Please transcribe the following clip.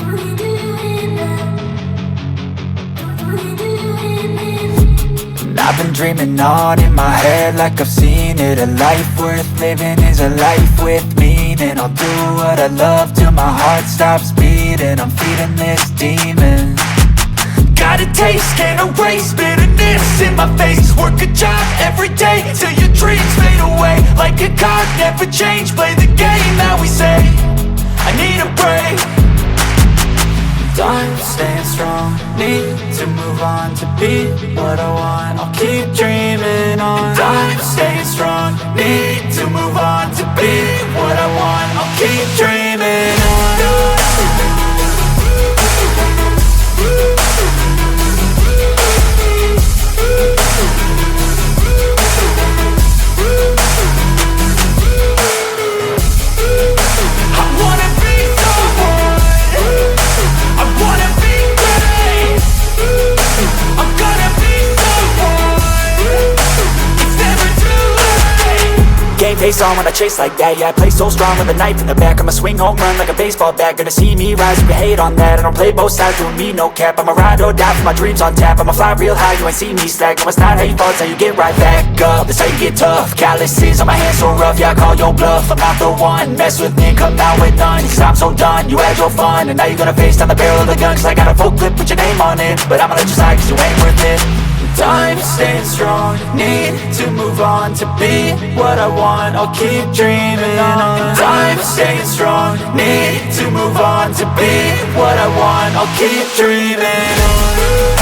And I've been dreaming on in my head like I've seen it. A life worth living is a life with meaning. I'll do what I love till my heart stops beating. I'm feeding this demon. Got a taste, can't erase bitterness in my face. Work a job every day till your dreams fade away. Like a card, never change, play the game that we say. I need a break. I'm staying strong, need to move on to be what I want. I'll keep dreaming on. I'm staying strong, need to move on to be what I want. I'll keep dreaming on. Game face on when I chase like that. Yeah, I play so strong with a knife in the back. I'ma swing home run like a baseball bat. Gonna see me rise, you can hate on that. I don't play both sides, doing me no cap. I'ma ride or die for my dreams on tap. I'ma fly real high, you ain't see me slack. No, it's not how you fall, it's how you get right back up. That's how you get tough. Calluses on my hands so rough, yeah, I call your bluff. I'm not the one, mess with me, come out with none. Cause I'm so done, you had your fun. And now you're gonna face down the barrel of the gun. Cause I got a full clip, put your name on it. But I'ma let you slide cause you ain't worth it. I'm staying strong, need to move on to be what I want. I'll keep dreaming on. I'm staying strong, need to move on to be what I want. I'll keep dreaming on.